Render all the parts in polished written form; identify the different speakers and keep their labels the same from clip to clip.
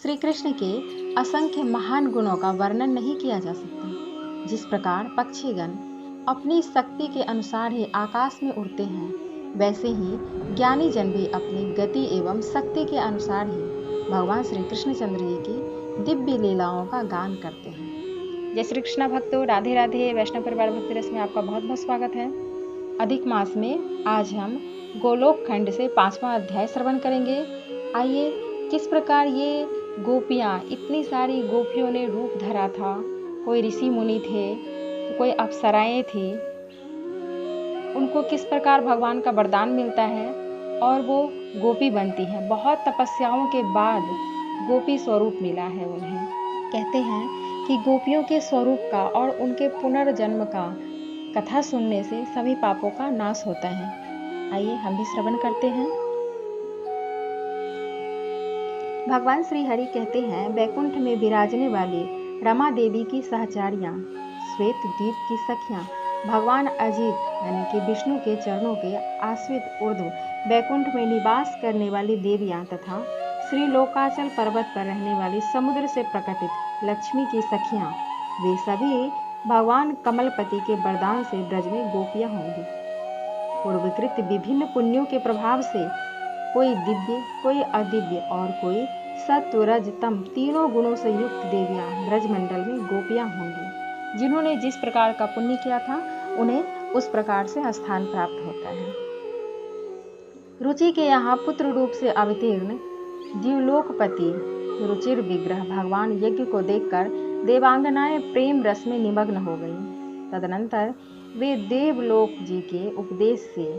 Speaker 1: श्री कृष्ण के असंख्य महान गुणों का वर्णन नहीं किया जा सकता। जिस प्रकार पक्षीगण अपनी शक्ति के अनुसार ही आकाश में उड़ते हैं, वैसे ही ज्ञानी जन भी अपनी गति एवं शक्ति के अनुसार ही भगवान श्री कृष्णचंद्र जी की दिव्य लीलाओं का गान करते हैं। जय श्री कृष्ण भक्तों, राधे राधे। वैष्णव परिवार भक्ति रस में आपका बहुत बहुत स्वागत है। अधिक मास में आज हम गोलोक खंड से 5वां अध्याय श्रवण करेंगे। आइए, किस प्रकार ये गोपियाँ, इतनी सारी गोपियों ने रूप धरा था। कोई ऋषि मुनि थे, तो कोई अप्सराएं थी। उनको किस प्रकार भगवान का वरदान मिलता है और वो गोपी बनती हैं। बहुत तपस्याओं के बाद गोपी स्वरूप मिला है उन्हें। कहते हैं कि गोपियों के स्वरूप का और उनके पुनर्जन्म का कथा सुनने से सभी पापों का नाश होता है। आइए हम भी श्रवण करते हैं। भगवान श्री हरि कहते हैं, वैकुंठ में विराजने वाली रमा देवी की सहचारियां, श्वेत द्वीप की सखियां, भगवान अजित यानी कि विष्णु के चरणों के आश्रित ऊर्ध्व वैकुंठ में निवास करने वाली देवियां तथा श्री लोकाचल पर्वत पर रहने वाली समुद्र से प्रकटित लक्ष्मी की सखियां, वे सभी भगवान कमलपति के वरदान से ब्रज में गोपियां होंगी। पूर्वकृत विभिन्न पुण्यों के प्रभाव से कोई दिव्य, कोई अदिव्य और कोई सत्व रज तम तीनों गुणों से युक्त देवियां ब्रजमंडल में गोपियां होंगी। जिन्होंने जिस प्रकार का पुण्य किया था, उन्हें उस प्रकार से स्थान प्राप्त होता है। रुचि के यहाँ पुत्र रूप से अवतीर्ण द्युलोकपति रुचिर विग्रह भगवान यज्ञ को देखकर देवांगनाएं प्रेम रस में निमग्न हो गईं। तदनंतर वे देवलोक जी के उपदेश से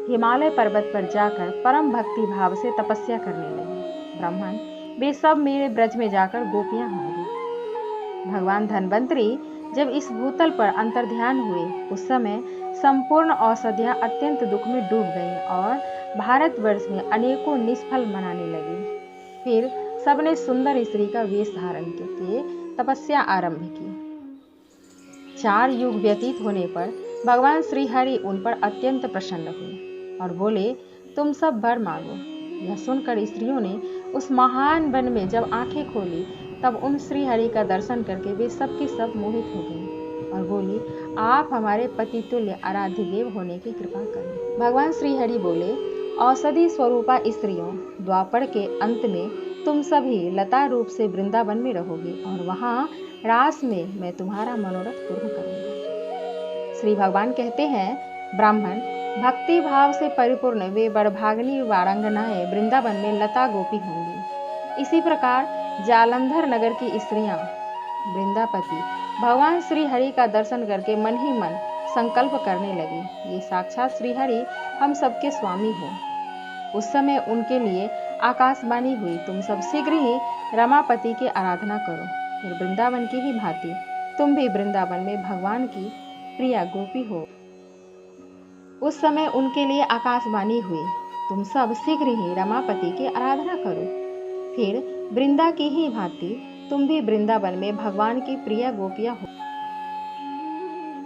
Speaker 1: हिमालय पर्वत पर जाकर परम भक्ति भाव से तपस्या करने लगे। ब्राह्मण, वे सब मेरे ब्रज में जाकर गोपियां होंगी। भगवान धन्वंतरी जब इस भूतल पर अंतर्ध्यान हुए, उस समय संपूर्ण औषधियां अत्यंत दुख में डूब गईं और भारतवर्ष में अनेकों निष्फल मनाने लगी। फिर सबने सुंदर स्त्री का वेश धारण करके तपस्या आरंभ की। 4 युग व्यतीत होने पर भगवान श्री हरि उन पर अत्यंत प्रसन्न हुए और बोले, तुम सब वर मांगो। यह सुनकर स्त्रियों ने उस महान वन में जब आंखें खोली, तब उन श्री हरि का दर्शन करके वे सब की सब मोहित हो गई और बोली, आप हमारे पति तुल्य आराध्य देव होने की कृपा करें। भगवान श्री हरि बोले, औषधि स्वरूपा स्त्रियों, द्वापर के अंत में तुम सभी लता रूप से वृंदावन में रहोगे और वहां रास में मैं तुम्हारा मनोरथ पूर्ण करूंगा। श्री भगवान कहते हैं, ब्राह्मण, भक्ति भाव से परिपूर्ण वे वरभागिनी वारांगनाएं वृंदावन में लता गोपी होंगी। इसी प्रकार जालंधर नगर की स्त्रियां वृंदापति भगवान श्री हरि का दर्शन करके मन ही मन संकल्प करने लगी, ये साक्षात श्री हरि हम सबके स्वामी हो। उस समय उनके लिए आकाशवाणी हुई, तुम सब शीघ्र ही रमापति की आराधना करो। फिर वृंदावन की ही भांति तुम भी वृंदावन में भगवान की प्रिया गोपी हो। उस समय उनके लिए आकाशवाणी हुई, तुम सब शीघ्र ही रमापति की आराधना करो। फिर वृंदा की ही भांति तुम भी वृंदावन में भगवान की प्रिय गोपियां हो।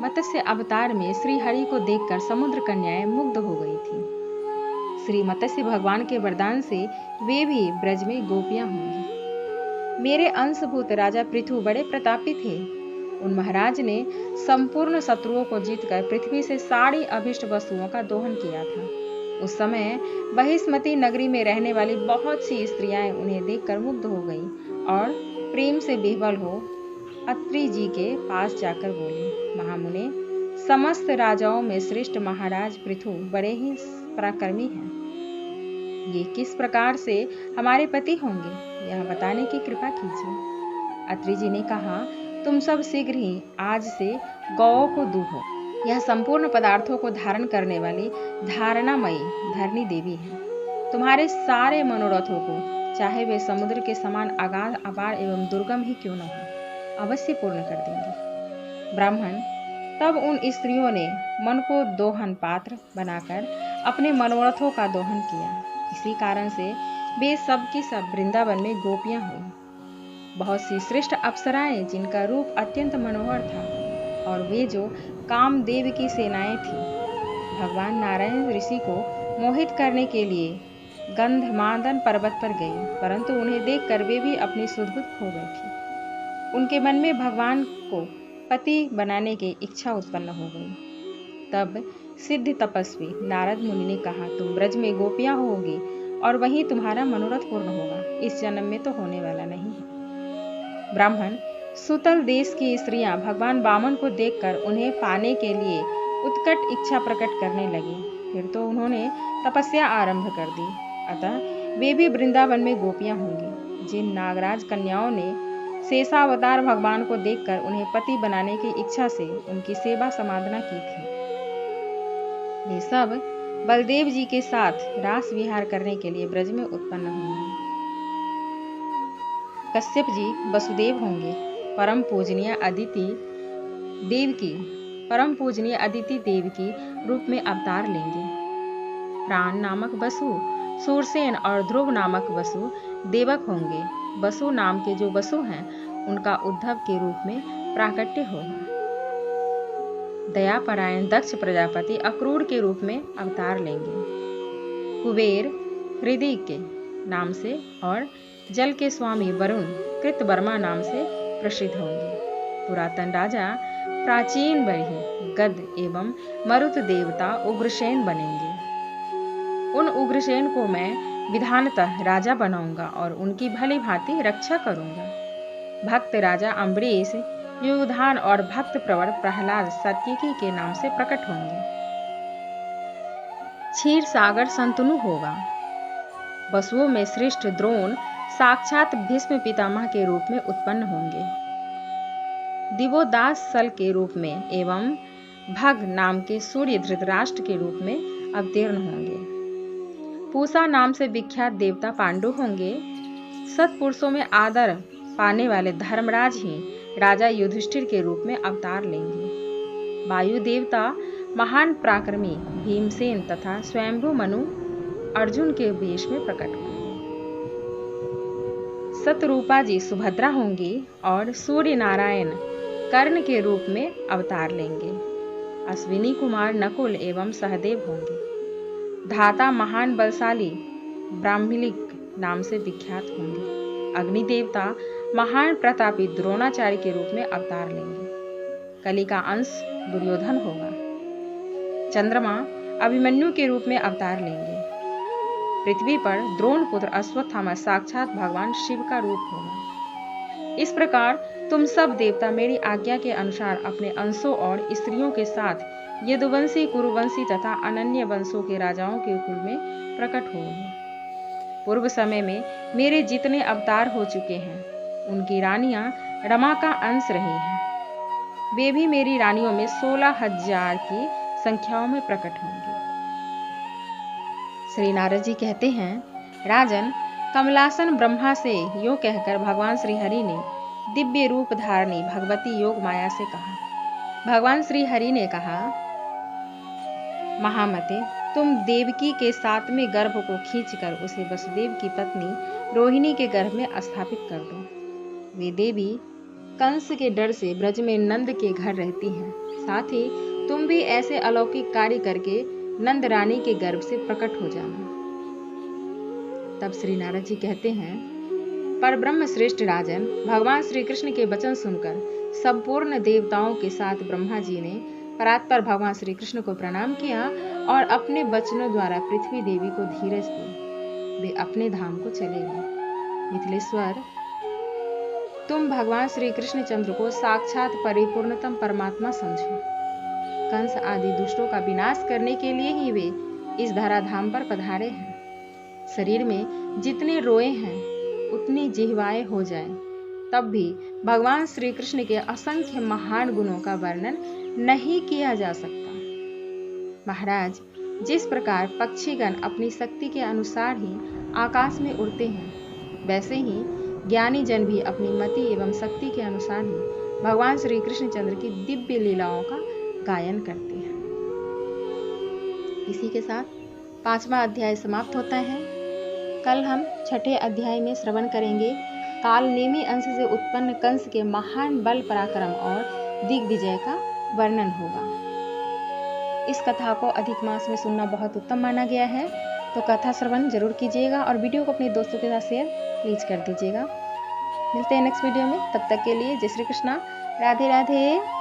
Speaker 1: मत्स्य अवतार में श्री हरि को देखकर समुद्र कन्याएं मुग्ध हो गई थी। श्री मत्स्य भगवान के वरदान से वे भी ब्रज में गोपियां होंगी। मेरे अंशभूत राजा पृथु बड़े प्रतापी थे। उन महाराज ने संपूर्ण शत्रुओं को जीतकर पृथ्वी से सारी अभिष्ट वस्तुओं का दोहन किया था। उस समय बहिष्मती नगरी में रहने वाली बहुत सी स्त्रियां उन्हें देखकर मुग्ध हो गईं और प्रेम से विह्वल हो अत्रि जी के पास जाकर बोली, महामुने, समस्त राजाओं में श्रेष्ठ महाराज पृथु बड़े ही पराक्रमी हैं। ये किस प्रकार से हमारे पति होंगे, यह बताने की कृपा कीजिए। अत्रि जी ने कहा, तुम सब शीघ्र ही आज से गौओं को दूहो। यह संपूर्ण पदार्थों को धारण करने वाली धारणामयी धरणी देवी है। तुम्हारे सारे मनोरथों को, चाहे वे समुद्र के समान अगाध, अपार एवं दुर्गम ही क्यों न हो, अवश्य पूर्ण कर देंगी। ब्राह्मण, तब उन स्त्रियों ने मन को दोहन पात्र बनाकर अपने मनोरथों का दोहन किया। इसी कारण से वे सब की सब वृंदावन में गोपियां हुई। बहुत सी श्रेष्ठ अप्सराएं, जिनका रूप अत्यंत मनोहर था और वे जो कामदेव की सेनाएं थीं, भगवान नारायण ऋषि को मोहित करने के लिए गंधमादन पर्वत पर गई, परंतु उन्हें देखकर वे भी अपनी सुध-बुध खो बैठी। उनके मन में भगवान को पति बनाने की इच्छा उत्पन्न हो गई। तब सिद्ध तपस्वी नारद मुनि ने कहा, तुम ब्रज में गोपियां होगी और वहीं तुम्हारा मनोरथ पूर्ण होगा। इस जन्म में तो होने वाला नहीं है। ब्राह्मण सुतल देश की स्त्रियां भगवान वामन को देखकर उन्हें पाने के लिए उत्कट इच्छा प्रकट करने लगी। फिर तो उन्होंने तपस्या आरंभ कर दी। अतः वे भी वृंदावन में गोपियां होंगी। जिन नागराज कन्याओं ने शेषावतार भगवान को देखकर उन्हें पति बनाने की इच्छा से उनकी सेवा समाधना की थी, वे सब बलदेव जी के साथ रास विहार करने के लिए ब्रज में उत्पन्न होंगे। कश्यप जी वसुदेव होंगे। परम पूजनीय अदिति देव की रूप में अवतार लेंगे। प्राण नामक वसु सूरसेन और ध्रुव नामक वसु देवक होंगे। वसु नाम के जो वसु हैं उनका उद्धव के रूप में प्राकट्य होगा। दयापरायण दक्ष प्रजापति अक्रूर के रूप में अवतार लेंगे। कुबेर हृदय के नाम से और जल के स्वामी वरुण कृतवर्मा नाम से प्रसिद्ध होंगे। पुरातन राजा प्राचीन बरही गद एवं मरुत देवता उग्रसेन बनेंगे। उन उग्रसेन को मैं विधानतः राजा बनाऊंगा और उनकी भली भांति रक्षा करूंगा। भक्त राजा अम्बरीश, युधान और भक्त प्रवर प्रहलाद सत्यकी के नाम से प्रकट होंगे। क्षीर सागर संतनु होगा। वसुओं में श्रेष्ठ द्रोण साक्षात भीष्म पितामह के रूप में उत्पन्न होंगे। दिवोदास सल के रूप में एवं भग नाम के सूर्य धृतराष्ट्र के रूप में अवतीर्ण होंगे। पूषा नाम से विख्यात देवता पांडु होंगे। सत्पुरुषों में आदर पाने वाले धर्मराज ही राजा युधिष्ठिर के रूप में अवतार लेंगे। वायु देवता महान पराक्रमी भीमसेन तथा स्वयंभू मनु अर्जुन के वेश में प्रकट होंगे। सतरूपा जी सुभद्रा होंगी और सूर्य नारायण कर्ण के रूप में अवतार लेंगे। अश्विनी कुमार नकुल एवं सहदेव होंगे। धाता महान बलशाली ब्राह्मलिक नाम से विख्यात होंगे। अग्नि देवता महान प्रतापी द्रोणाचार्य के रूप में अवतार लेंगे। कली का अंश दुर्योधन होगा। चंद्रमा अभिमन्यु के रूप में अवतार लेंगे। पृथ्वी पर द्रोण पुत्र अश्वत्थामा साक्षात भगवान शिव का रूप होगा। इस प्रकार तुम सब देवता मेरी आज्ञा के अनुसार अपने अंशों और स्त्रियों के साथ यदुवंशी, कुरुवंशी तथा अनन्य वंशों के राजाओं के कुल में प्रकट होंगे। पूर्व समय में मेरे जितने अवतार हो चुके हैं उनकी रानियां रमा का अंश रही हैं। वे भी मेरी रानियों में 16,000 की संख्याओं में प्रकट होंगे। श्री नारद जी कहते हैं, राजन, कमलासन ब्रह्मा से यूं कहकर भगवान श्री हरि ने दिव्य रूप धारणी भगवती योग माया से कहा। भगवान श्री हरि ने कहा, महामते, तुम देवकी के 7वें गर्भ को खींचकर उसे वसुदेव की पत्नी रोहिणी के गर्भ में स्थापित कर दो। वे देवी कंस के डर से ब्रज में नंद के घर रहती हैं। साथ ही तुम भी ऐसे अलौकिक कार्य करके नंद रानी के गर्भ से प्रकट हो जाना। तब श्री नारद जी कहते हैं, पर ब्रह्म श्रेष्ठ राजन, भगवान श्री कृष्ण के वचन सुनकर संपूर्ण देवताओं के साथ ब्रह्मा जी ने परात्पर भगवान श्री कृष्ण को प्रणाम किया और अपने वचनों द्वारा पृथ्वी देवी को धीरज दी। वे अपने धाम को चले गए। मिथिलेश्वर, तुम भगवान श्री कृष्ण चंद्र को साक्षात परिपूर्णतम परमात्मा समझो। कंस आदि दुष्टों का विनाश करने के लिए ही वे इस धराधाम पर पधारे हैं। शरीर में जितने रोए हैं उतनी जिह्वाएं हो जाएं, तब भी भगवान श्री कृष्ण के असंख्य महान गुणों का वर्णन नहीं किया जा सकता। महाराज, जिस प्रकार पक्षीगण अपनी शक्ति के अनुसार ही आकाश में उड़ते हैं, वैसे ही ज्ञानी जन भी अपनी मति एवं शक्ति के अनुसार ही भगवान श्री कृष्ण चंद्र की दिव्य लीलाओं का गायन करते हैं। इसी के साथ 5वां अध्याय समाप्त होता है। कल हम 6ठे अध्याय में श्रवण करेंगे काल नेमी अंश से उत्पन्न कंस के महान बल पराक्रम और दिग्विजय का वर्णन होगा। इस कथा को अधिक मास में सुनना बहुत उत्तम माना गया है। तो कथा श्रवण जरूर कीजिएगा और वीडियो को अपने दोस्तों के साथ शेयर प्लीज कर दीजिएगा। मिलते हैं नेक्स्ट वीडियो में, तब तक के लिए जय श्री कृष्णा, राधे राधे।